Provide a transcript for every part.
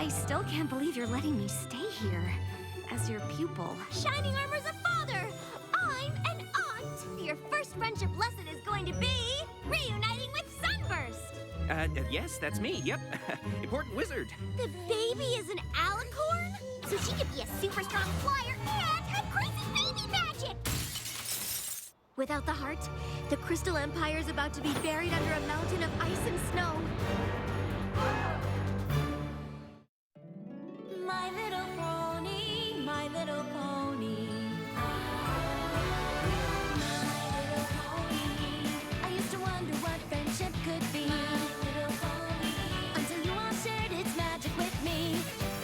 I still can't believe you're letting me stay here as your pupil. Shining Armor's a father! I'm an aunt! Your first friendship lesson is going to be reuniting with Sunburst! Yes, that's me, yep. Important wizard. The baby is an alicorn? So she could be a super strong flyer and have crazy baby magic! Without the heart, the Crystal Empire is about to be buried under a mountain of ice and snow. My little pony, my little pony. My little pony. I used to wonder what friendship could be. My little pony. Until you all shared its magic with me.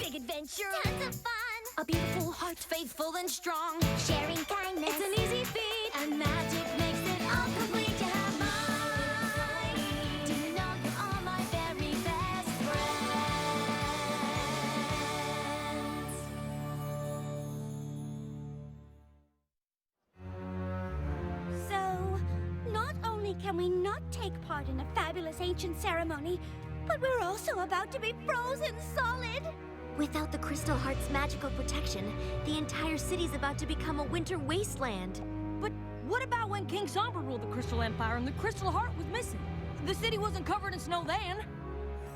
Big adventure. Tons of fun. A beautiful heart, faithful and strong. Sharing kindness. It's an easy feat. And magic makes it all complete. You have mine. Do you know you're all my very best friends? So, not only can we not take part in a fabulous ancient ceremony, but we're also about to be frozen solid. Without the Crystal Heart's magical protection, the entire city's about to become a winter wasteland. But what about when King Sombra ruled the Crystal Empire and the Crystal Heart was missing? The city wasn't covered in snow then.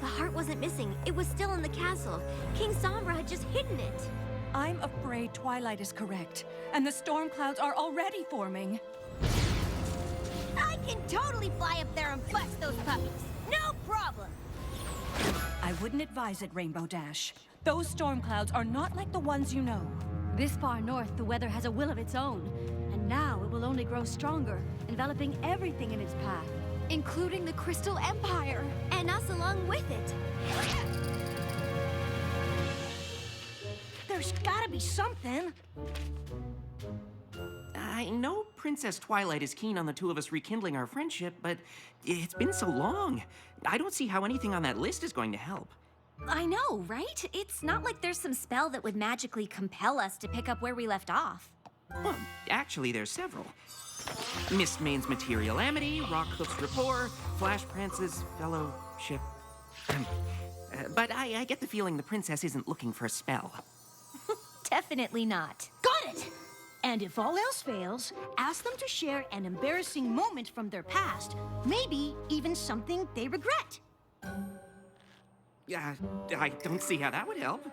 The heart wasn't missing. It was still in the castle. King Sombra had just hidden it. I'm afraid Twilight is correct, and the storm clouds are already forming. I can totally fly up there and bust those puppies. No problem. I wouldn't advise it, Rainbow Dash. Those storm clouds are not like the ones you know. This far north, the weather has a will of its own. And now it will only grow stronger, enveloping everything in its path. Including the Crystal Empire. And us along with it. There's gotta be something. I know Princess Twilight is keen on the two of us rekindling our friendship, but it's been so long. I don't see how anything on that list is going to help. I know, right? It's not like there's some spell that would magically compel us to pick up where we left off. Well, actually, there's several. Mist Main's Material Amity, Rockhoof's Rapport, Flash Prance's Fellowship. But I get the feeling the princess isn't looking for a spell. Definitely not. Got it! And if all else fails, ask them to share an embarrassing moment from their past. Maybe even something they regret. I don't see how that would help.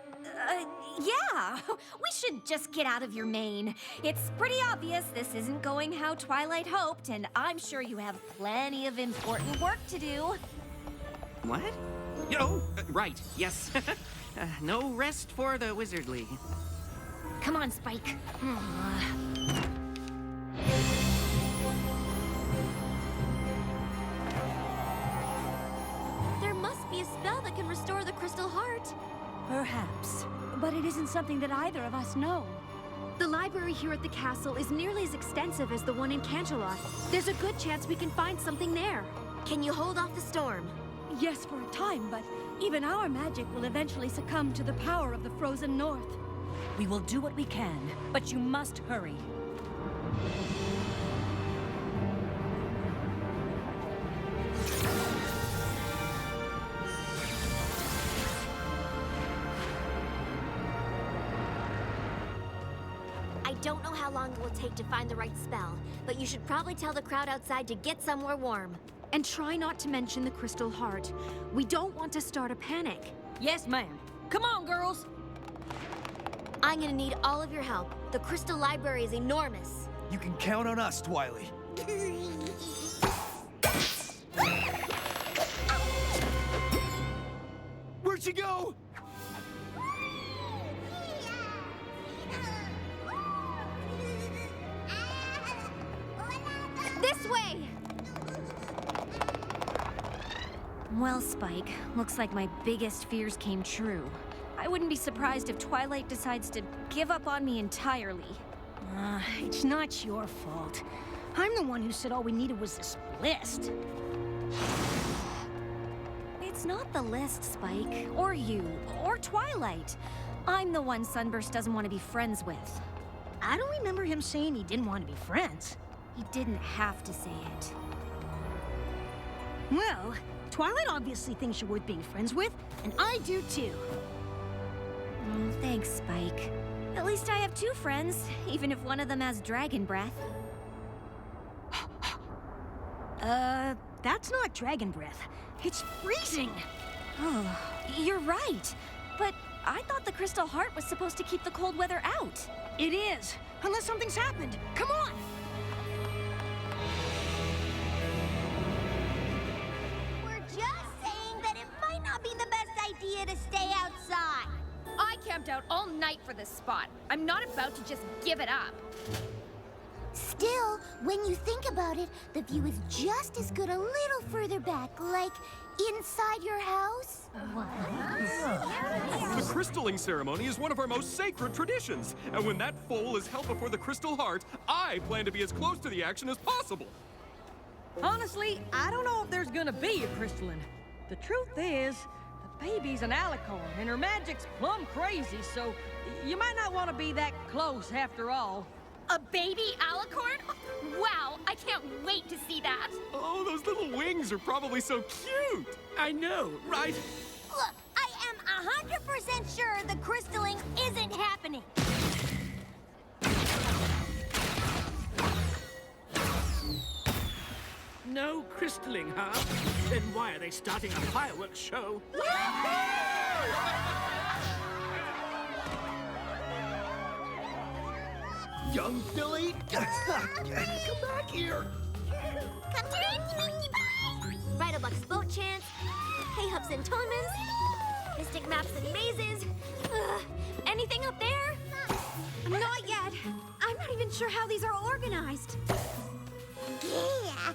Yeah. We should just get out of your mane. It's pretty obvious this isn't going how Twilight hoped, and I'm sure you have plenty of important work to do. What? Oh, right, yes. No rest for the wizardly. Come on, Spike. There must be a spell that can restore the Crystal Heart. Perhaps. But it isn't something that either of us know. The library here at the castle is nearly as extensive as the one in Canterlot. There's a good chance we can find something there. Can you hold off the storm? Yes, for a time, but even our magic will eventually succumb to the power of the frozen north. We will do what we can, but you must hurry. I don't know how long it will take to find the right spell, but you should probably tell the crowd outside to get somewhere warm. And try not to mention the Crystal Heart. We don't want to start a panic. Yes, ma'am. Come on, girls. I'm gonna need all of your help. The Crystal Library is enormous. You can count on us, Twily. Where'd she go? This way! Well, Spike, looks like my biggest fears came true. I wouldn't be surprised if Twilight decides to give up on me entirely. It's not your fault. I'm the one who said all we needed was this list. It's not the list, Spike, or you, or Twilight. I'm the one Sunburst doesn't want to be friends with. I don't remember him saying he didn't want to be friends. He didn't have to say it. Well, Twilight obviously thinks you're worth being friends with, and I do too. Oh, thanks, Spike. At least I have two friends, even if one of them has dragon breath. That's not dragon breath. It's freezing. Oh, you're right. But I thought the Crystal Heart was supposed to keep the cold weather out. It is, unless something's happened. Come on! We're just saying that it might not be the best idea to stay outside. I camped out all night for this spot. I'm not about to just give it up. Still, when you think about it, the view is just as good a little further back, like inside your house. The crystalling ceremony is one of our most sacred traditions, and when that foal is held before the Crystal Heart, I plan to be as close to the action as possible. Honestly, I don't know if there's gonna be a crystalline. The truth is, the baby's an alicorn, and her magic's plumb crazy, so you might not want to be that close after all. A baby alicorn? Wow, I can't wait to see that. Oh, those little wings are probably so cute. I know, right? Look, I am 100% sure the crystalling isn't happening. No crystalling, huh? Then why are they starting a fireworks show? Young Billy, come back here. Come to it, Bridlebuck's boat chants, hay hoops and tournaments, mystic maps and mazes. Anything up there? Not yet. I'm not even sure how these are organized. Yeah.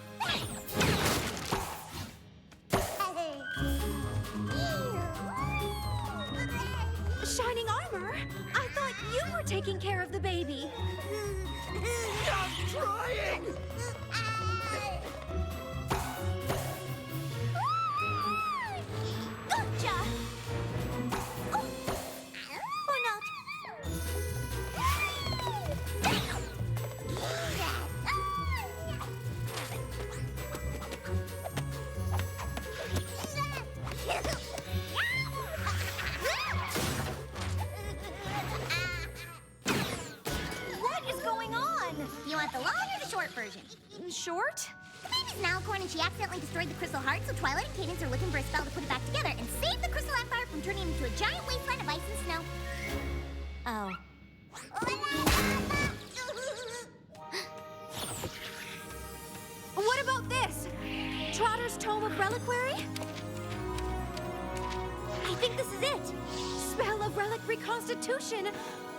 Shining armor? I thought you were taking care of the baby. I'm trying! Gotcha! Or not. What is going on? You want the long or the short version? Short? The baby's an alicorn and she accidentally destroyed the Crystal Heart, so Twilight and Cadence are looking for a spell to put it back together and save the Crystal Empire from turning into a giant wasteland of ice and snow. Oh. What about this? Trotter's Tome of Reliquary? I think this is it. Spell of Relic Reconstitution.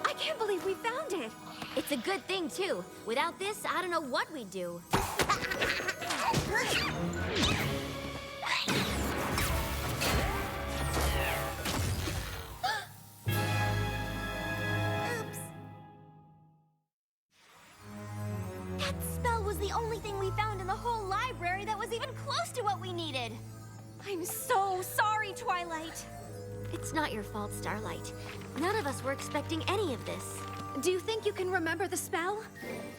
I can't believe we found it. It's a good thing, too. Without this, I don't know what we'd do. Oops. That spell was the only thing we found in the whole library that was even close to what we needed. I'm so sorry, Twilight. It's not your fault, Starlight. None of us were expecting any of this. Do you think you can remember the spell?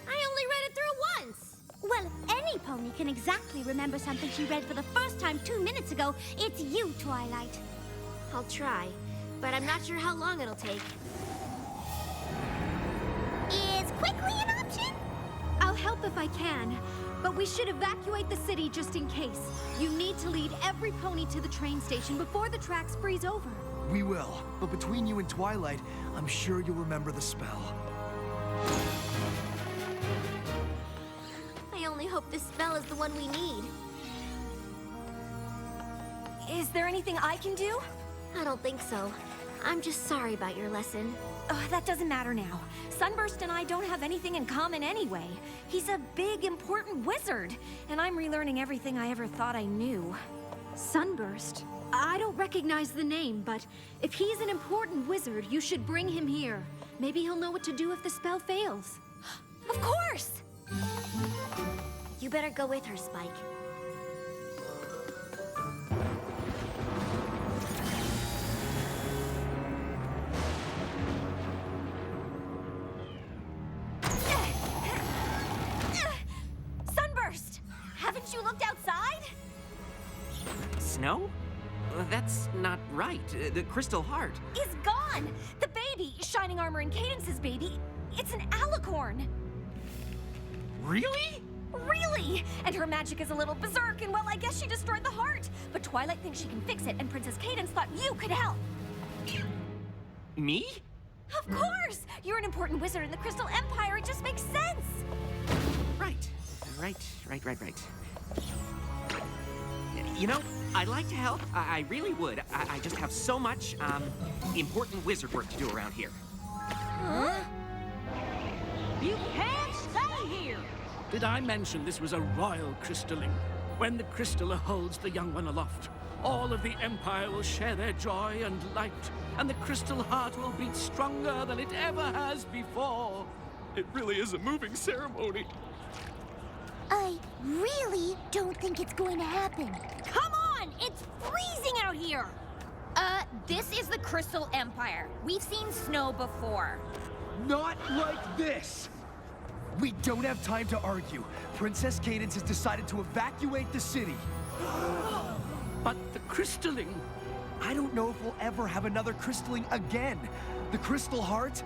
I only read it through once. Well, if any pony can exactly remember something she read for the first time 2 minutes ago, it's you, Twilight. I'll try, but I'm not sure how long it'll take. Is quickly an option? I'll help if I can, but we should evacuate the city just in case. You need to lead every pony to the train station before the tracks freeze over. We will, but between you and Twilight, I'm sure you'll remember the spell. I only hope this spell is the one we need. Is there anything I can do? I don't think so. I'm just sorry about your lesson. Oh, that doesn't matter now. Sunburst and I don't have anything in common anyway. He's a big, important wizard, and I'm relearning everything I ever thought I knew. Sunburst? I don't recognize the name, but if he's an important wizard, you should bring him here. Maybe he'll know what to do if the spell fails. Of course! You better go with her, Spike. Sunburst! Haven't you looked outside? Snow? That's not right. The Crystal Heart. Is gone! The baby, Shining Armor and Cadence's baby, it's an alicorn. Really? Really! And her magic is a little berserk, and well, I guess she destroyed the heart. But Twilight thinks she can fix it, and Princess Cadence thought you could help. Me? Of course! You're an important wizard in the Crystal Empire. It just makes sense. Right. You know, I'd like to help. I really would. I just have so much, important wizard work to do around here. Huh? You can't stay here! Did I mention this was a royal crystalling? When the crystaller holds the young one aloft, all of the Empire will share their joy and light, and the crystal heart will beat stronger than it ever has before. It really is a moving ceremony. I really don't think it's going to happen. Come on! It's freezing out here! This is the Crystal Empire. We've seen snow before. Not like this! We don't have time to argue. Princess Cadence has decided to evacuate the city. But the crystalling... I don't know if we'll ever have another crystalling again. The Crystal Heart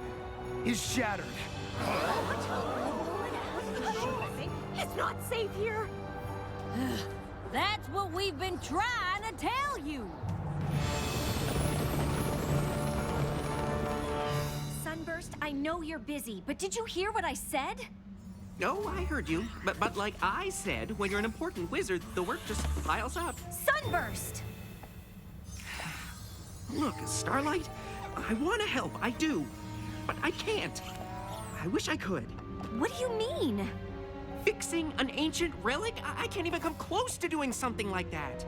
is shattered. It's not safe here. That's what we've been trying to tell you! Sunburst, I know you're busy, but did you hear what I said? No, I heard you. But like I said, when you're an important wizard, the work just piles up. Sunburst! Look, Starlight, I want to help, I do. But I can't. I wish I could. What do you mean? Fixing an ancient relic? I can't even come close to doing something like that.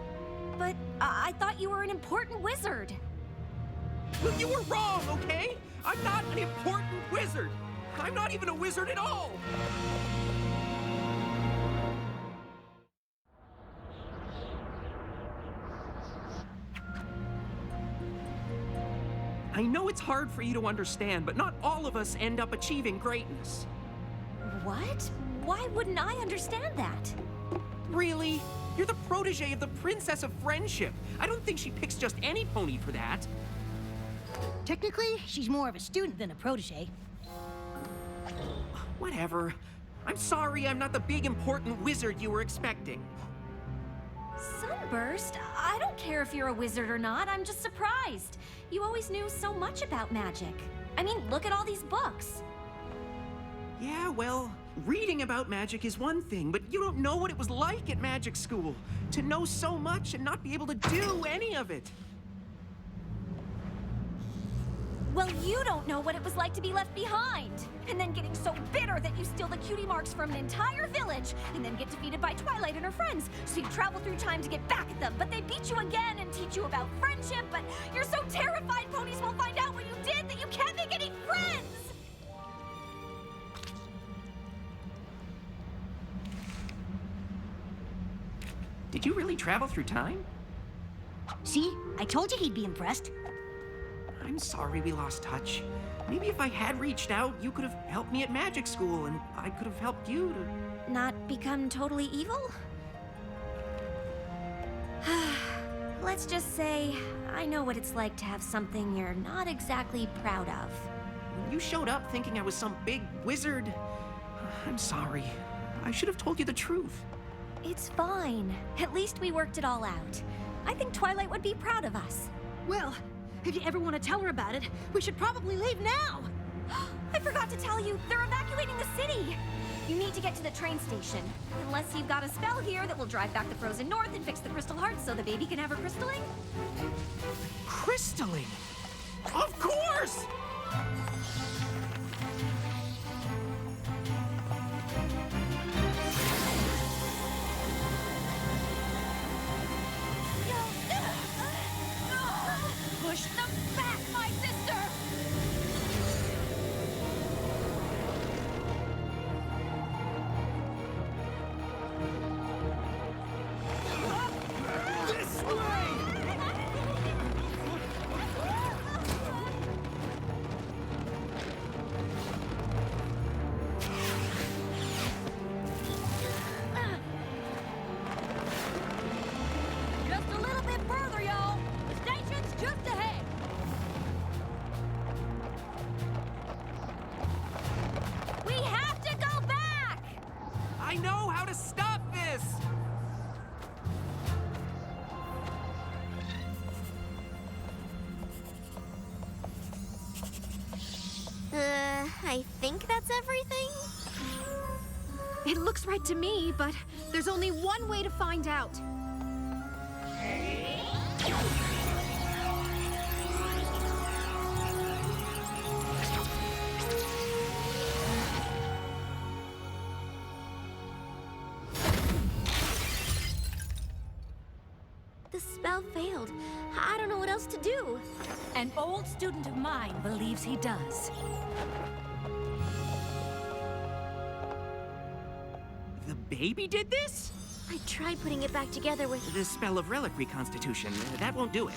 But I thought you were an important wizard. Well, you were wrong, okay? I'm not an important wizard. I'm not even a wizard at all. I know it's hard for you to understand, but not all of us end up achieving greatness. What? Why wouldn't I understand that? Really? You're the protege of the Princess of Friendship. I don't think she picks just any pony for that. Technically, she's more of a student than a protege. Whatever. I'm sorry I'm not the big important wizard you were expecting. Sunburst? I don't care if you're a wizard or not. I'm just surprised. You always knew so much about magic. I mean, look at all these books. Yeah, well, reading about magic is one thing, but you don't know what it was like at magic school. To know so much and not be able to do any of it. Well, you don't know what it was like to be left behind. And then getting so bitter that you steal the cutie marks from an entire village, and then get defeated by Twilight and her friends. So you travel through time to get back at them, but they beat you again and teach you about friendship, but you're so terrified ponies will find out what you did that you can't make any friends! Did you really travel through time? See? I told you he'd be impressed. I'm sorry we lost touch. Maybe if I had reached out, you could have helped me at magic school, and I could have helped you to... Not become totally evil? Let's just say, I know what it's like to have something you're not exactly proud of. When you showed up thinking I was some big wizard, I'm sorry. I should have told you the truth. It's fine. At least we worked it all out. I think Twilight would be proud of us. Well, if you ever want to tell her about it, we should probably leave now! I forgot to tell you, they're evacuating the city! You need to get to the train station. Unless you've got a spell here that will drive back the frozen north and fix the crystal heart so the baby can have her crystalling? Crystalling? Of course! Push them back, my sister! This way! Just a little bit further, y'all! I think that's everything. It looks right to me, but there's only one way to find out. The spell failed. I don't know what else to do. An old student of mine believes he does. The baby did this? I tried putting it back together with... The spell of relic reconstitution. That won't do it.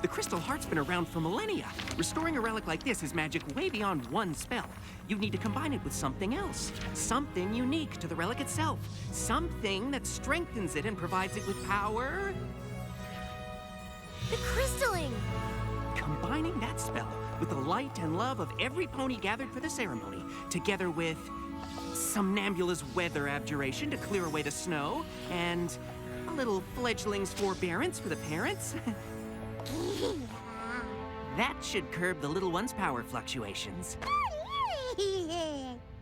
The crystal heart's been around for millennia. Restoring a relic like this is magic way beyond one spell. You need to combine it with something else. Something unique to the relic itself. Something that strengthens it and provides it with power. The crystalling! Combining that spell with the light and love of every pony gathered for the ceremony, together with Somnambula's weather abjuration to clear away the snow, and a little fledgling's forbearance for the parents. That should curb the little one's power fluctuations.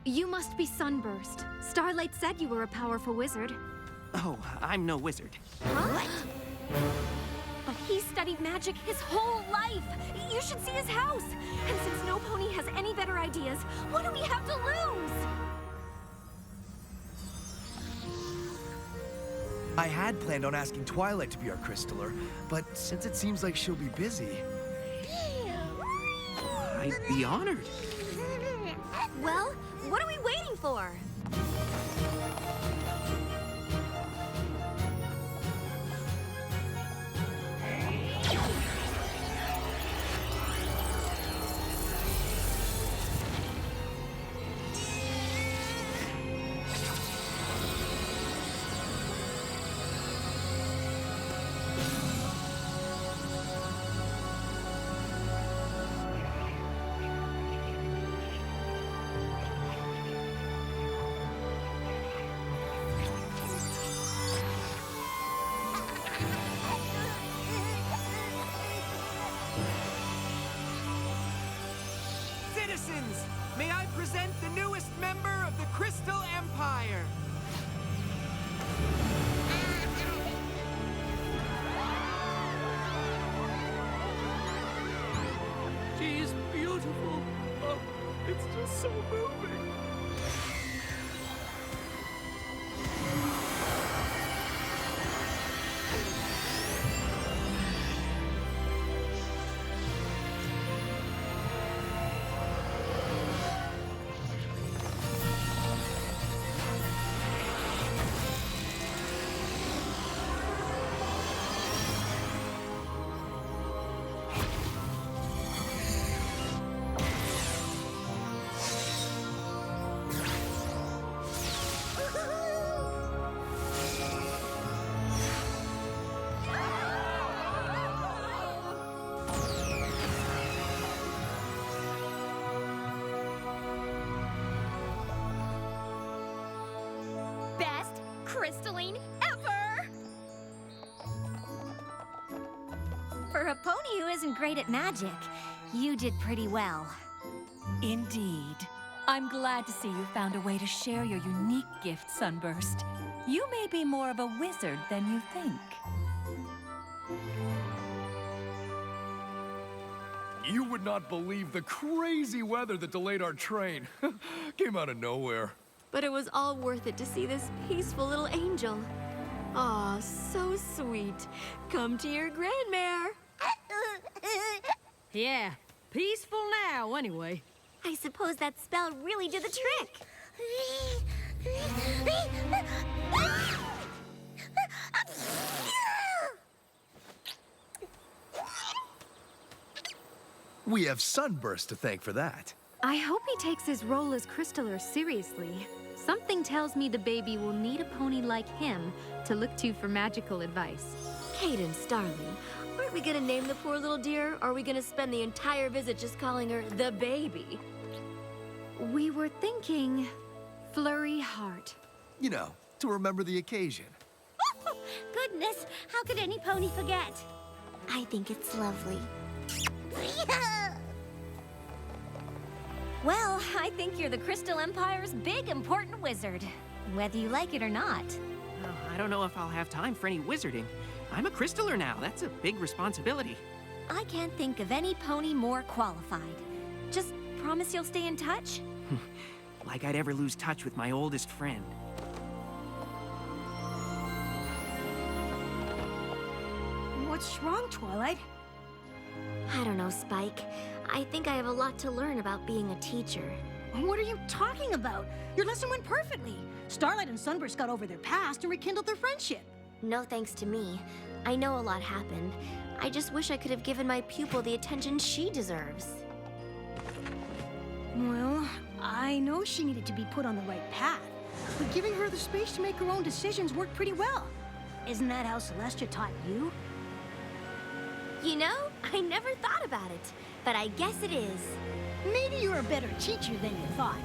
You must be Sunburst. Starlight said you were a powerful wizard. Oh, I'm no wizard. What? But he studied magic his whole life. You should see his house. And since no pony has any better ideas, what do we have to lose? I had planned on asking Twilight to be our crystaller, but since it seems like she'll be busy... I'd be honored. Well, what are we waiting for? Citizens, may I present the newest member of the Crystal Empire? She is beautiful. Oh, it's just so moving. Best crystalline ever! For a pony who isn't great at magic, you did pretty well. Indeed. I'm glad to see you found a way to share your unique gift, Sunburst. You may be more of a wizard than you think. You would not believe the crazy weather that delayed our train. Came out of nowhere. But it was all worth it to see this peaceful little angel. Aw, so sweet. Come to your grandmare. Yeah, peaceful now, anyway. I suppose that spell really did the trick. We have Sunburst to thank for that. I hope he takes his role as crystaller seriously. Something tells me the baby will need a pony like him to look to for magical advice. Cadence, darling, aren't we gonna name the poor little dear, or are we gonna spend the entire visit just calling her the baby? We were thinking Flurry Heart. You know, to remember the occasion. Goodness, how could any pony forget? I think it's lovely. Well, I think you're the Crystal Empire's big, important wizard. Whether you like it or not. Well, I don't know if I'll have time for any wizarding. I'm a crystaller now. That's a big responsibility. I can't think of any pony more qualified. Just promise you'll stay in touch? Like I'd ever lose touch with my oldest friend. What's wrong, Twilight? I don't know, Spike. I think I have a lot to learn about being a teacher. What are you talking about? Your lesson went perfectly. Starlight and Sunburst got over their past and rekindled their friendship. No thanks to me. I know a lot happened. I just wish I could have given my pupil the attention she deserves. Well, I know she needed to be put on the right path, but giving her the space to make her own decisions worked pretty well. Isn't that how Celestia taught you? You know, I never thought about it, but I guess it is. Maybe you're a better teacher than you thought.